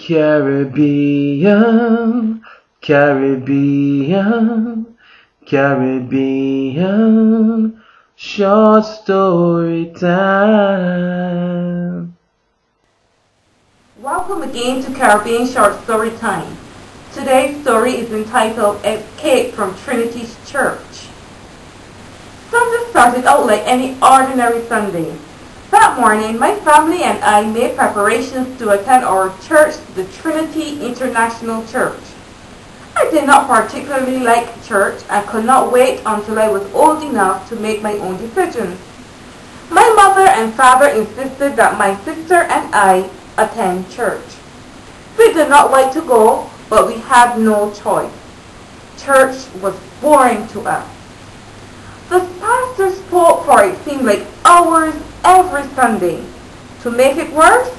Caribbean, Caribbean, Caribbean, short story time. Welcome again to Caribbean Short Story Time. Today's story is entitled Escape from Trinity's Church. Sunday started out like any ordinary Sunday. That morning, my family and I made preparations to attend our church, the Trinity International Church. I did not particularly like church and could not wait until I was old enough to make my own decisions. My mother and father insisted that my sister and I attend church. We did not like to go, but we had no choice. Church was boring to us. The pastor spoke for it seemed like hours every Sunday. To make it worse,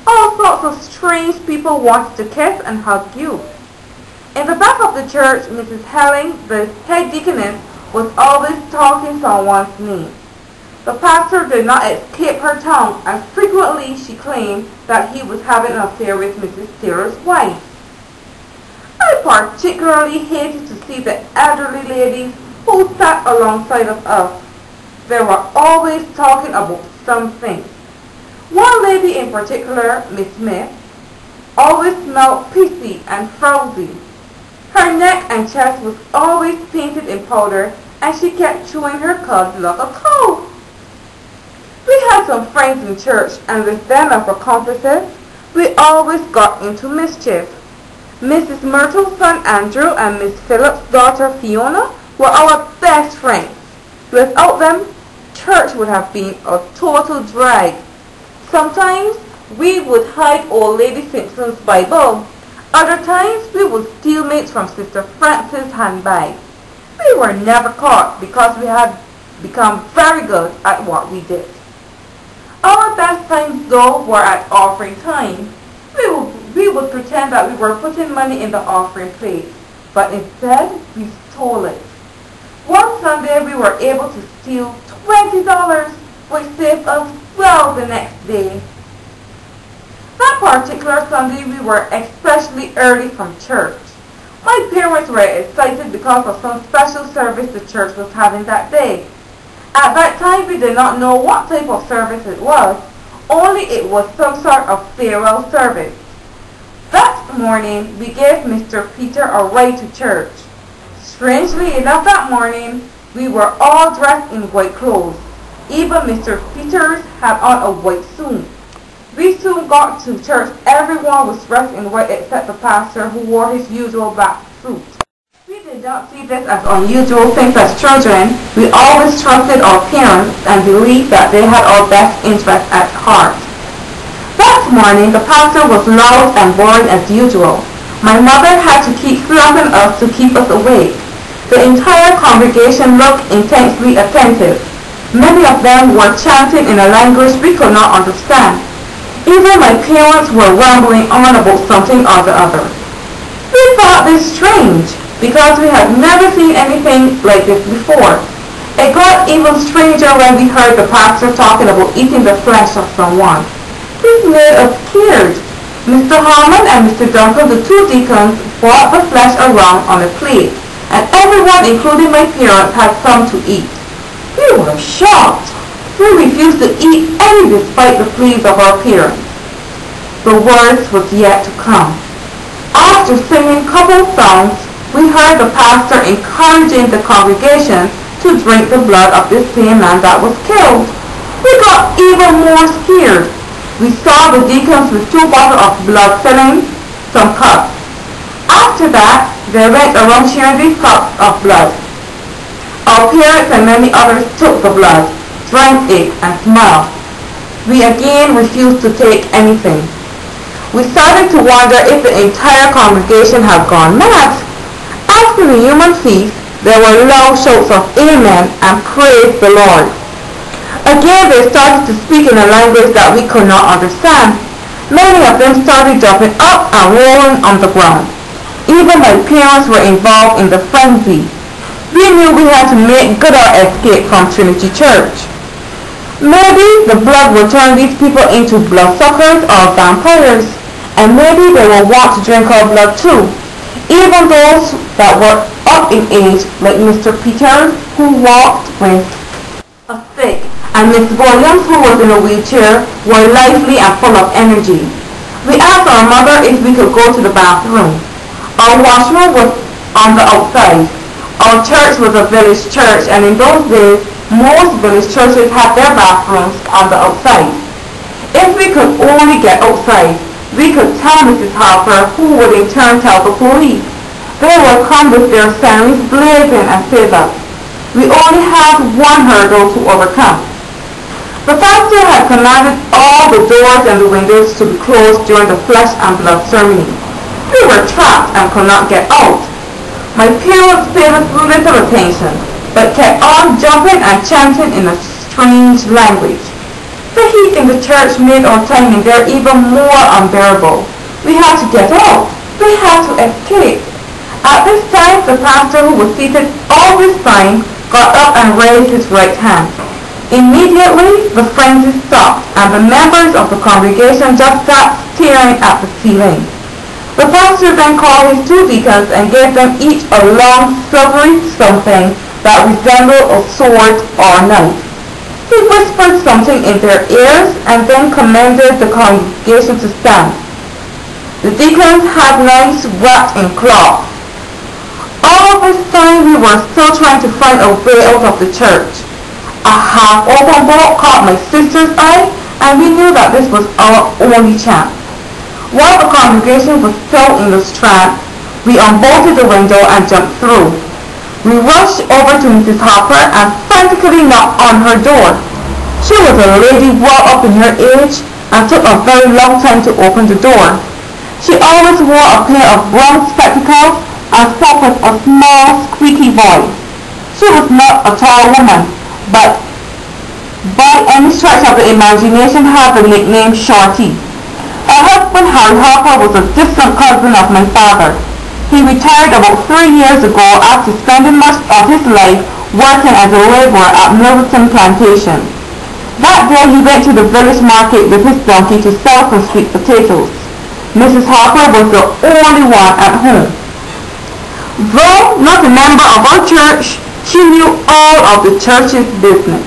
all sorts of strange people wanted to kiss and hug you. In the back of the church, Mrs. Helling, the head deaconess, was always talking someone's name. The pastor did not escape her tongue, and frequently she claimed that he was having an affair with Mrs. Taylor's wife. I particularly hated to see the elderly ladies who sat alongside of us. They were always talking about something. One lady in particular, Miss Smith, always smelled pissy and frowsy. Her neck and chest was always painted in powder, and she kept chewing her cud like a cow. We had some friends in church, and with them as accomplices, we always got into mischief. Mrs. Myrtle's son Andrew and Miss Phillips' daughter Fiona were our best friends. Without them, church would have been a total drag. Sometimes we would hide old Lady Simpson's Bible. Other times we would steal mates from Sister Frances' handbag. We were never caught because we had become very good at what we did. Our best times though were at offering time. We would pretend that we were putting money in the offering plate, but instead we stole it. One Sunday we were able to steal $20, which saved us well the next day. That particular Sunday we were especially early from church. My parents were excited because of some special service the church was having that day. At that time we did not know what type of service it was, only it was some sort of farewell service. That morning we gave Mr. Peter a ride to church. Strangely enough that morning, we were all dressed in white clothes. Even Mr. Peters had on a white suit. We soon got to church. Everyone was dressed in white except the pastor, who wore his usual black suit. We did not see this as unusual since as children, we always trusted our parents and believed that they had our best interests at heart. That morning, the pastor was loud and boring as usual. My mother had to keep slapping us to keep us awake. The entire congregation looked intensely attentive. Many of them were chanting in a language we could not understand. Even my parents were rambling on about something or the other. We thought this strange, because we had never seen anything like this before. It got even stranger when we heard the pastor talking about eating the flesh of someone. This made us scared. Mr. Harmon and Mr. Duncan, the two deacons, brought the flesh around on a plate, and everyone, including my parents, had some to eat. We were shocked. We refused to eat any despite the pleas of our parents. The worst was yet to come. After singing couple songs, we heard the pastor encouraging the congregation to drink the blood of this same man that was killed. We got even more scared. We saw the deacons with 2 bottles of blood filling some cups. After that, they went around sharing these cups of blood. Our parents and many others took the blood, drank it, and smiled. We again refused to take anything. We started to wonder if the entire congregation had gone mad. After the human feast, there were loud shouts of amen and praise the Lord. Again they started to speak in a language that we could not understand. Many of them started jumping up and rolling on the ground. Even my parents were involved in the frenzy. We knew we had to make good our escape from Trinity Church. Maybe the blood will turn these people into bloodsuckers or vampires, and and maybe they will want to drink our blood too. Even those that were up in age, like Mr. Peters, who walked with a stick, and Miss Williams, who was in a wheelchair, were lively and full of energy. We asked our mother if we could go to the bathroom. Our washroom was on the outside. Our church was a village church, and in those days, most village churches had their bathrooms on the outside. If we could only get outside, we could tell Mrs. Harper, who would in turn tell the police. They would come with their signs blazing and say that we only had one hurdle to overcome. The pastor had commanded all the doors and the windows to be closed during the flesh and blood ceremony. We were trapped and could not get out. My parents paid us little attention, but kept on jumping and chanting in a strange language. The heat in the church made our time in there even more unbearable. We had to get out. We had to escape. At this time, the pastor, who was seated all this time, got up and raised his right hand. Immediately, the frenzy stopped, and the members of the congregation just sat staring at the ceiling. The pastor then called his two deacons and gave them each a long, silvery something that resembled a sword or a knife. He whispered something in their ears and then commanded the congregation to stand. The deacons had knives wrapped in cloth. All this time we were still trying to find a way out of the church. A half-open bolt caught my sister's eye, and we knew that this was our only chance. While the congregation was still in the trance, we unbolted the window and jumped through. We rushed over to Mrs. Harper and frantically knocked on her door. She was a lady well up in her age and took a very long time to open the door. She always wore a pair of brown spectacles and spoke with a small, squeaky voice. She was not a tall woman, but by any stretch of the imagination had the nickname Shorty. Her husband, Harry Harper, was a distant cousin of my father. He retired about 3 years ago after spending much of his life working as a laborer at Milverton Plantation. That day he went to the village market with his donkey to sell some sweet potatoes. Mrs. Harper was the only one at home. Though not a member of our church, she knew all of the church's business.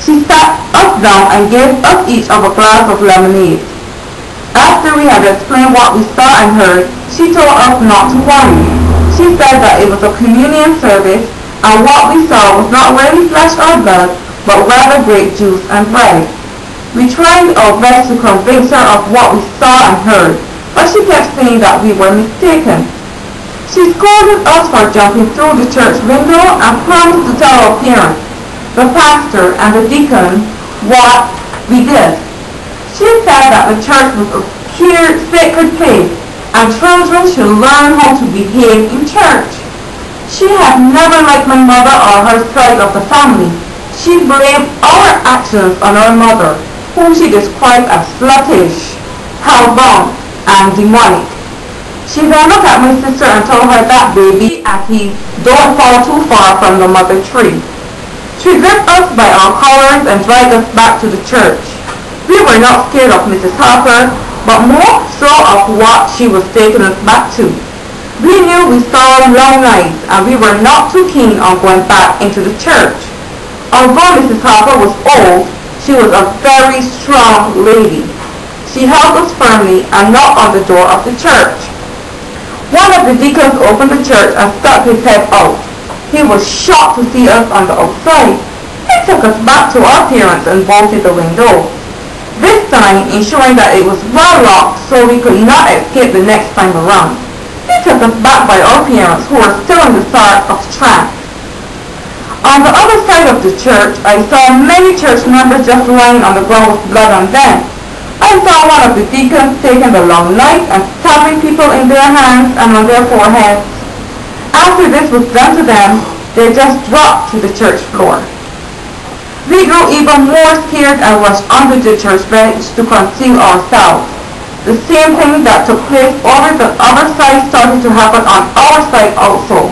She sat us down and gave us each of a glass of lemonade. After we had explained what we saw and heard, she told us not to worry. She said that it was a communion service, and what we saw was not really flesh or blood, but rather grape juice and bread. We tried our best to convince her of what we saw and heard, but she kept saying that we were mistaken. She scolded us for jumping through the church window and promised to tell our parents, the pastor and the deacon, what we did. She said that the church was a sacred place and children should learn how to behave in church. She had never liked my mother or her side of the family. She blamed our actions on our mother, whom she described as sluttish, hellbound, and demonic. She then looked at my sister and told her that baby and he don't fall too far from the mother tree. She gripped us by our collars and dragged us back to the church. We were not scared of Mrs. Harper, but more so of what she was taking us back to. We knew we saw long nights, and we were not too keen on going back into the church. Although Mrs. Harper was old, she was a very strong lady. She held us firmly and knocked on the door of the church. One of the deacons opened the church and stuck his head out. He was shocked to see us on the outside. He took us back to our parents and bolted the window, this time ensuring that it was well locked so we could not escape the next time around. He took us back by our parents, who were still in the start of trance. On the other side of the church, I saw many church members just lying on the ground with blood on them. I saw one of the deacons taking the long knife and stabbing people in their hands and on their foreheads. After this was done to them, they just dropped to the church floor. We grew even more scared and rushed under the church bench to conceal ourselves. The same thing that took place over the other side started to happen on our side also.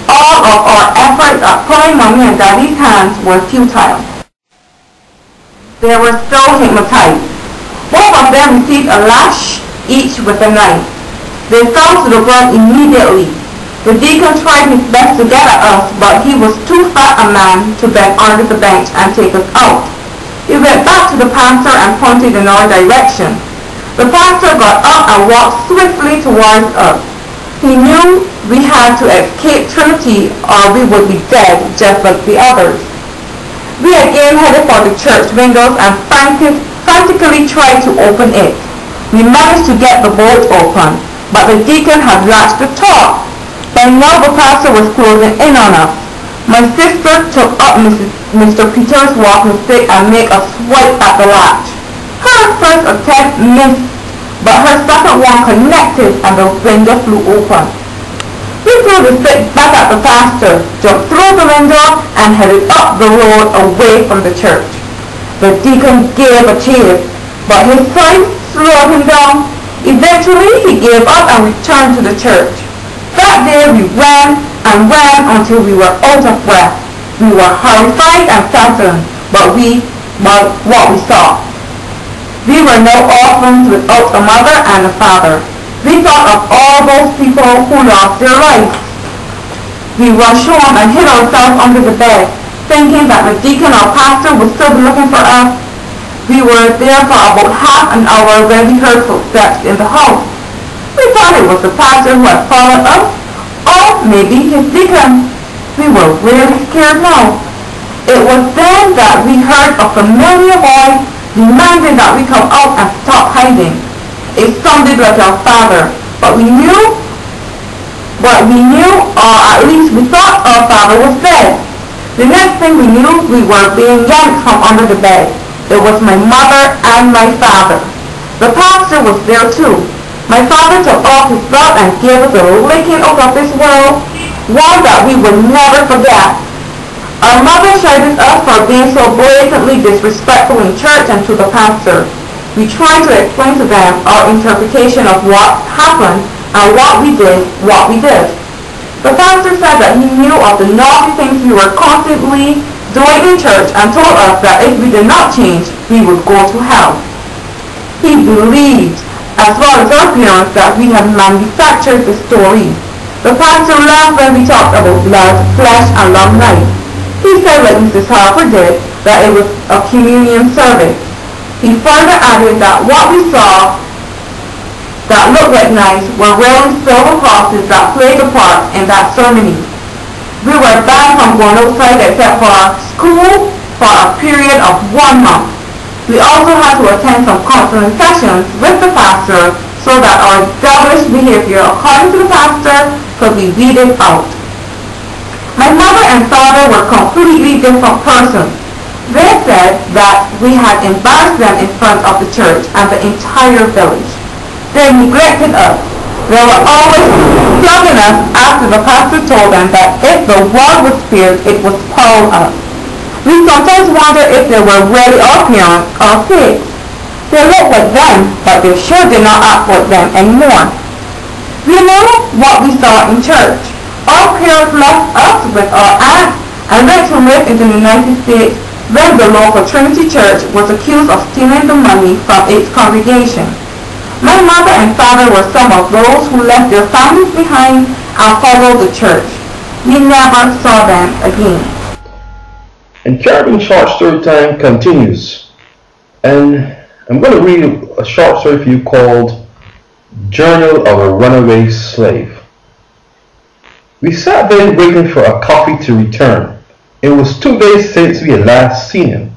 All of our efforts at pulling Mommy and Daddy's hands were futile. They were still hypnotized. Both of them received a lash, each with a knife. They fell to the ground immediately. The deacon tried his best to get at us, but he was too fat a man to bend under the bench and take us out. He went back to the pastor and pointed in our direction. The pastor got up and walked swiftly towards us. He knew we had to escape Trinity or we would be dead just like the others. We again headed for the church windows and frantically tried to open it. We managed to get the bolt open, but the deacon had latched the top. By now the pastor was closing in on us. My sister took up Mr. Peter's walking stick and made a swipe at the latch. Her first attempt missed, but her second one connected and the window flew open. We threw the stick back at the pastor, jumped through the window, and headed up the road away from the church. The deacon gave a cheer, but his sight slowed him down. Eventually he gave up and returned to the church. That day we ran and ran until we were out of breath. We were horrified and frightened by what we saw. We were now orphans without a mother and a father. We thought of all those people who lost their lives. We rushed home and hid ourselves under the bed, thinking that the deacon or pastor would still be looking for us. We were there for about half an hour when we heard footsteps in the house. We thought it was the pastor who had followed us, or maybe his deacon. We were really scared now. It was then that we heard a familiar voice demanding that we come out and stop hiding. It sounded like our father, but we knew, or at least we thought our father was dead. The next thing we knew, we were being yanked from under the bed. It was my mother and my father. The pastor was there too. My father took off his belt and gave us a licking out of this world, one that we would never forget. Our mother chided us for being so blatantly disrespectful in church and to the pastor. We tried to explain to them our interpretation of what happened and what we did. The pastor said that he knew of the naughty things we were constantly doing in church and told us that if we did not change, we would go to hell. He believed, as well as our parents, that we had manufactured the story. The pastor laughed when we talked about blood, flesh, and long life. He said, like Mrs. Harper did, that it was a communion service. He further added that what we saw that looked like knives were really silver crosses that played a part in that ceremony. We were banned from going outside except for school for a period of 1 month. We also had to attend some counseling sessions with the pastor so that our devilish behavior, according to the pastor, could be weeded out. My mother and father were completely different persons. They said that we had embarrassed them in front of the church and the entire village. They neglected us. They were always flogging us after the pastor told them that if the world was spared, it was Paul us. We sometimes wonder if they were really our parents or pigs. They looked like them, but they sure did not act like them anymore. We know what we saw in church. Our parents left us with our aunt and went to live in the United States when the local Trinity Church was accused of stealing the money from its congregation. My mother and father were some of those who left their families behind and followed the church. We never saw them again. And Caribbean Short Story Time continues. And I'm going to read a short story for you called Journal of a Runaway Slave. We sat there waiting for a coffee to return. It was 2 days since we had last seen him.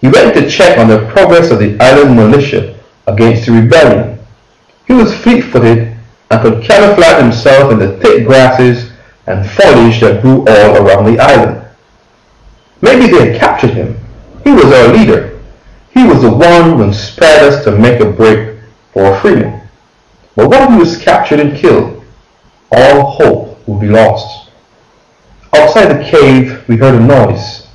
He went to check on the progress of the island militia against the rebellion. He was fleet-footed and could camouflage himself in the thick grasses and foliage that grew all around the island. Maybe they had captured him. He was our leader. He was the one who inspired us to make a break for freedom. But what if he was captured and killed? All hope would be lost. Outside the cave, we heard a noise.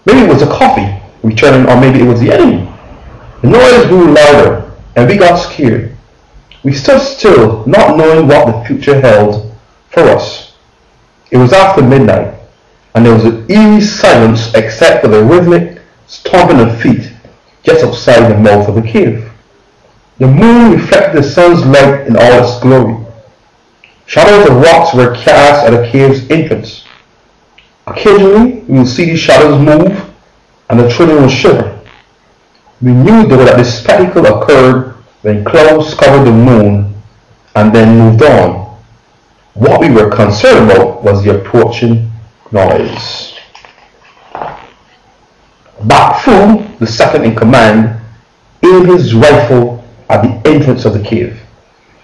Maybe it was a coffee returning, or maybe it was the enemy. The noise grew louder, and we got scared. We stood still, not knowing what the future held for us. It was after midnight, and there was an eerie silence except for the rhythmic stomping of feet just outside the mouth of the cave. The moon reflected the sun's light in all its glory. Shadows of rocks were cast at the cave's entrance. Occasionally, we would see these shadows move and the children would shiver. We knew though that this spectacle occurred when clouds covered the moon and then moved on. What we were concerned about was the approaching noise. Bak Fu, the second in command, aimed his rifle at the entrance of the cave.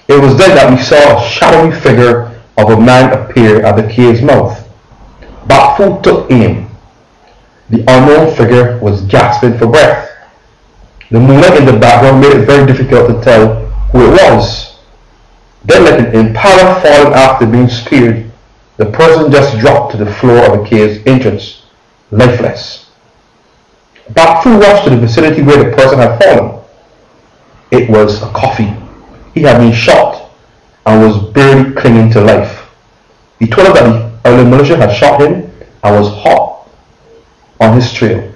It was then that we saw a shadowy figure of a man appear at the cave's mouth. Bak Fu took aim. The unknown figure was gasping for breath. The moonlight in the background made it very difficult to tell who it was. Then, like an impala falling after being speared, the person just dropped to the floor of the cave's entrance, lifeless. Bak Fu rushed to the vicinity where the person had fallen. It was a coffee. He had been shot and was barely clinging to life. He told us that the island militia had shot him and was hot on his trail.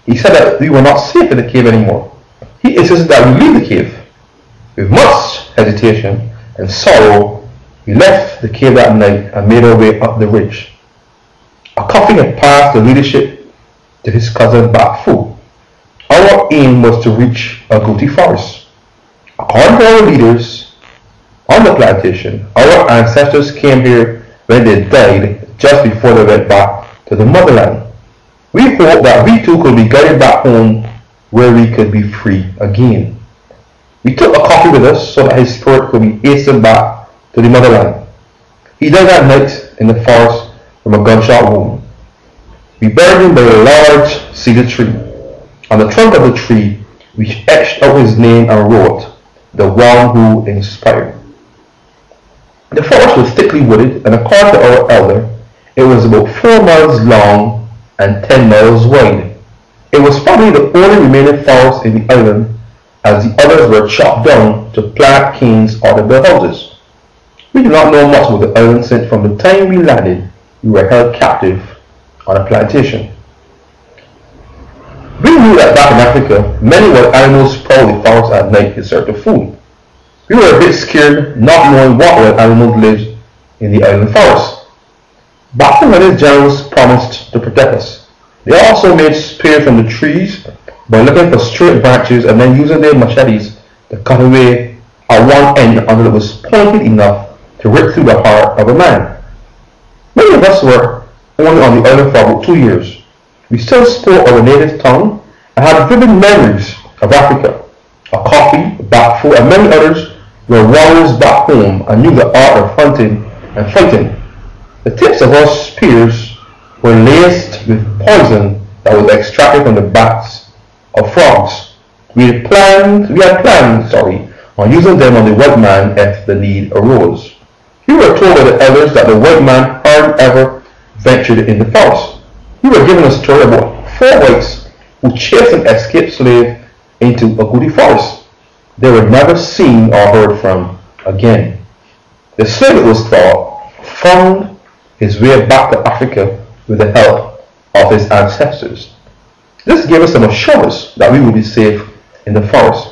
He said that we were not safe in the cave anymore. He insisted that we leave the cave. With much hesitation and sorrow, we left the cave that night and made our way up the ridge. A coffee had passed the leadership to his cousin Bak Fu. Our aim was to reach Agouti Forest. According to our leaders on the plantation, our ancestors came here when they died just before they went back to the motherland. We hoped that we too could be guided back home where we could be free again. We took a coffee with us so that his spirit could be hastened back to the motherland. He died that night in the forest from a gunshot wound. We buried him by a large cedar tree. On the trunk of the tree, we etched out his name and wrote, "The one who inspired." The forest was thickly wooded, and according to our elder, it was about 4 miles long and 10 miles wide. It was probably the only remaining forest in the island, as the others were chopped down to plant canes or to build houses. We do not know much about the island since from the time we landed, we were held captive on a plantation. We knew that back in Africa, many wild animals prowl the forest at night in search of food. We were a bit scared, not knowing what wild animals lived in the island forest. Bak Fu and his generals promised to protect us. They also made spears from the trees by looking for straight branches and then using their machetes to cut away at one end until it was pointed enough to rip through the heart of a man. Many of us were only on the island for about 2 years. We still spoke our native tongue and had vivid memories of Africa. A coffee, Bak Fu, and many others were warriors back home and knew the art of hunting and fighting. The tips of our spears were laced with poison that was extracted from the backs of frogs. We had planned on using them on the white man if the need arose. We were told by the elders that the white man hardly ever ventured in the forest. We were given a story about 4 whites who chased an escaped slave into Agouti Forest. They were never seen or heard from again. The slave, it was thought, found his way back to Africa with the help of his ancestors. This gave us some assurance that we would be safe in the forest.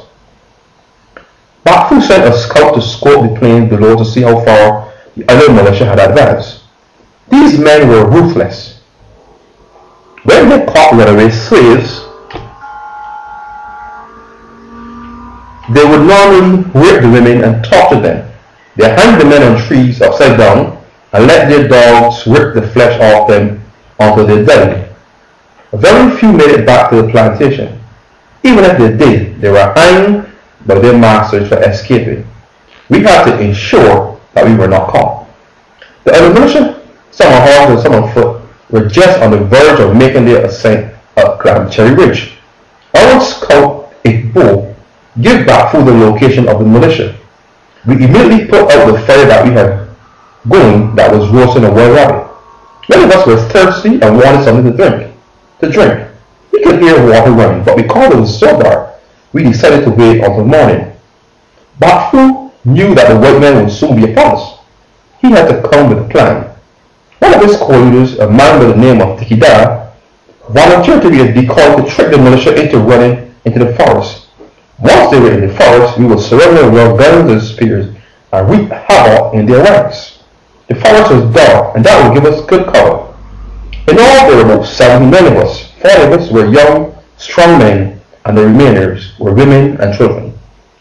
Bak Fu sent a scout to scope the plain below to see how far the other militia had advanced. These men were ruthless. When they caught runaway slaves, they would normally rape the women and torture them. They hanged the men on trees upside down and let their dogs rip the flesh off them until they died. Very few made it back to the plantation. Even if they did, they were hanged by their masters for escaping. We had to ensure that we were not caught. The other militia, some on horse and some on foot, were just on the verge of making their ascent up Grand Cherry Ridge. Our scout, Igbo, gave Bak Fu the location of the militia. We immediately put out the fire that we had going that was roasting a wild rabbit. Many of us were thirsty and wanted something to drink. We could hear water running, but because it was so dark, we decided to wait until morning. Bak Fu knew that the white men would soon be upon us. He had to come with a plan. One of his co-leaders, a man by the name of Tikida, volunteered to be a decoy to trick the militia into running into the forest. Once they were in the forest, we would surround them with guns and spears and wreak havoc in their ranks. The forest was dark, and that would give us good cover. In all, there were about 79 of us. 40 of us were young, strong men, and the remainers were women and children.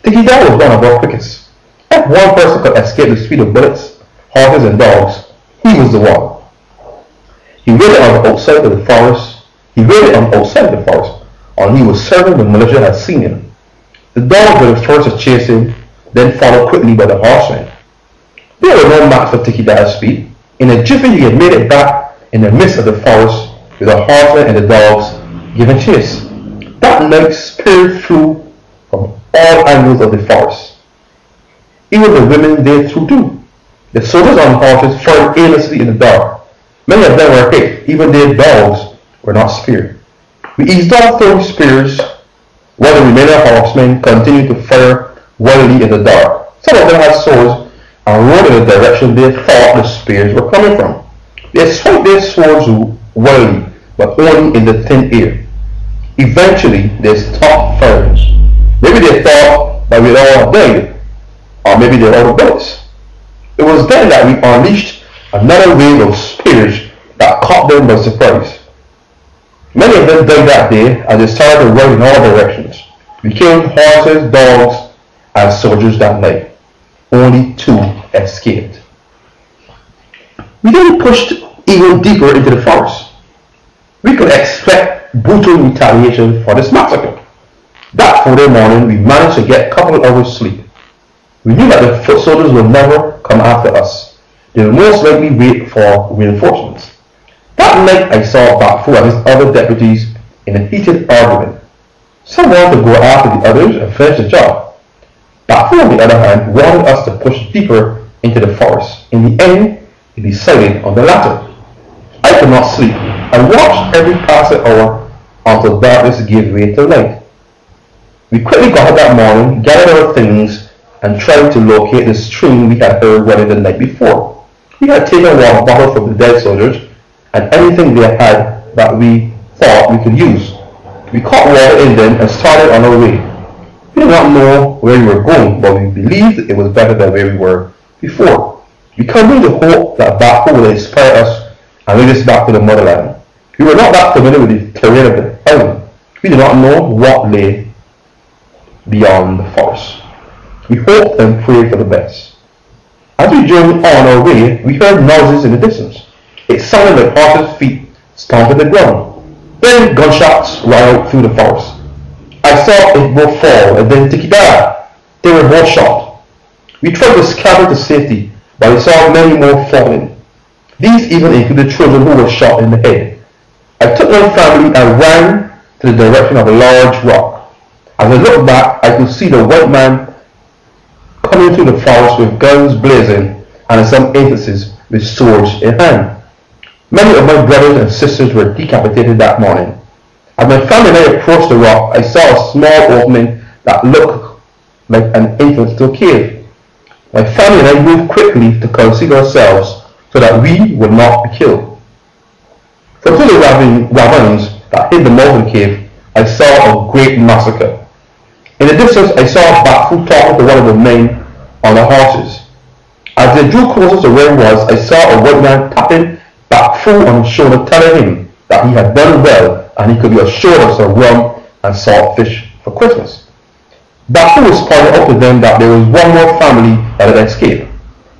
Tikida was one of our quickest. If one person could escape the speed of bullets, horses, and dogs, he was the one. He waited on the outside of the forest. And he was certain the militia had seen him. The dogs were the first to chase him, then followed quickly by the horsemen. There were no marks of Tikida's speed. In a jiffy he had made it back in the midst of the forest with the horsemen and the dogs giving chase. That night spears flew from all angles of the forest. Even the women there threw too. The soldiers on horses fired aimlessly in the dark. Many of them were hit, even their dogs were not spared. We eased off throwing spears, while the remaining horsemen continued to fire wildly in the dark. Some of them had swords and rode in the direction they thought the spears were coming from. They swung their swords wildly, but only in the thin air. Eventually, they stopped firing. Maybe they thought that we'd all died, or maybe they were out of bullets. It was then that we unleashed another wave of spears that caught them by surprise. Many of them died that day as they started to run in all directions. We killed horses, dogs, and soldiers that night. Only 2 escaped. We then pushed even deeper into the forest. We could expect brutal retaliation for this massacre. That Friday morning, we managed to get a couple of hours sleep. We knew that the foot soldiers would never come after us. They would most likely wait for reinforcements. That night I saw Bakfu and his other deputies in a heated argument. Some wanted to go after the others and finish the job. Bakfu, on the other hand, wanted us to push deeper into the forest. In the end, he decided on the latter. I could not sleep. I watched every passing hour until darkness gave way to light. We quickly got up that morning, gathered our things, and tried to locate the stream we had heard running the night before. We had taken water bottles from the dead soldiers and anything they had that we thought we could use. We caught water in them and started on our way. We did not know where we were going, but we believed it was better than where we were before. We continued to hope that Bakfu would inspire us and lead us back to the motherland. We were not that familiar with the terrain of the island. We did not know what lay beyond the forest. We hoped and prayed for the best. As we journeyed on our way, we heard noises in the distance. It sounded like horses' feet stomping the ground. Then gunshots rang out through the forest. I saw it both fall and then Tikida. They were both shot. We tried to scamper to safety, but we saw many more falling. These even included children who were shot in the head. I took my family and ran to the direction of a large rock. As I looked back, I could see the white man coming through the forest with guns blazing and in some instances with swords in hand. Many of my brothers and sisters were decapitated that morning. As my family and I approached the rock, I saw a small opening that looked like an entrance to a cave. My family and I moved quickly to conceal ourselves so that we would not be killed. From through the ravines that hid the mouth of the cave, I saw a great massacre. In the distance, I saw Bakfu talking to one of the men on the horses. As they drew closer to where he was, I saw a white man tapping Bakfu on his shoulder, telling him that he had done well and he could be assured of some rum and salt fish for Christmas. Bakfu was pointing out to them that there was one more family that had escaped.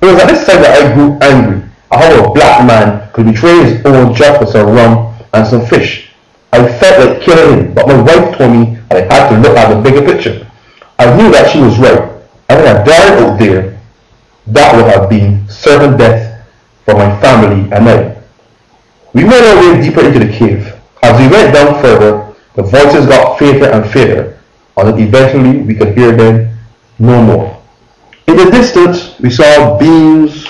It was at this time that I grew angry at how a black man could betray his own just for some rum and some fish. I felt like killing him, but my wife told me that I had to look at the bigger picture. I knew that she was right, and when I died out there, that would have been certain death for my family and I. We made our way deeper into the cave. As we went down further, the voices got fainter and fainter, until eventually we could hear them no more. In the distance, we saw beams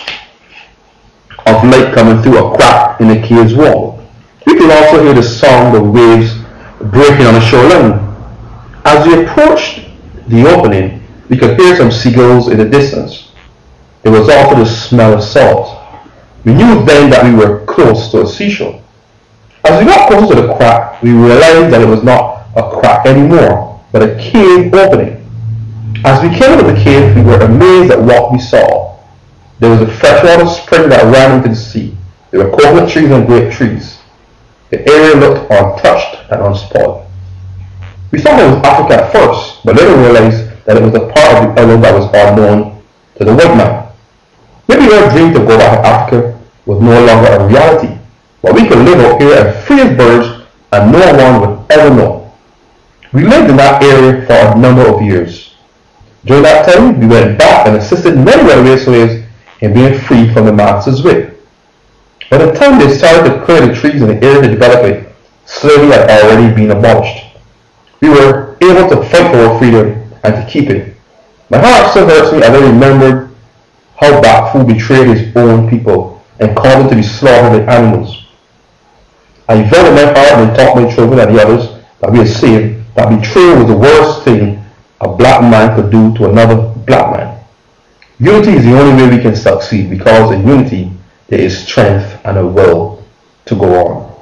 of light coming through a crack in the cave's wall. We could also hear the sound of waves breaking on the shoreline. As we approached the opening, we could hear some seagulls in the distance. There was also the smell of salt. We knew then that we were close to a seashore. As we got closer to the crack, we realized that it was not a crack anymore, but a cave opening. As we came into the cave, we were amazed at what we saw. There was a freshwater spring that ran into the sea. There were coconut trees and grape trees. The area looked untouched and unspoiled. We thought it was Africa at first, but later realized that it was a part of the island that was unknown to the white man. Maybe our dream to go back to Africa was no longer a reality, but we could live out here as free as birds and no one would ever know. We lived in that area for a number of years. During that time, we went back and assisted many runaway slaves in being freed from the master's whip. By the time they started to clear the trees in the area to develop it, slavery had already been abolished. We were able to fight for our freedom and to keep it. My heart still hurts me as I remembered how Bakfu betrayed his own people and caused them to be slaughtered like animals. I vowed in my heart and taught my children and the others that we are saved, that betrayal was the worst thing a black man could do to another black man. Unity is the only way we can succeed, because in unity there is strength and a will to go on.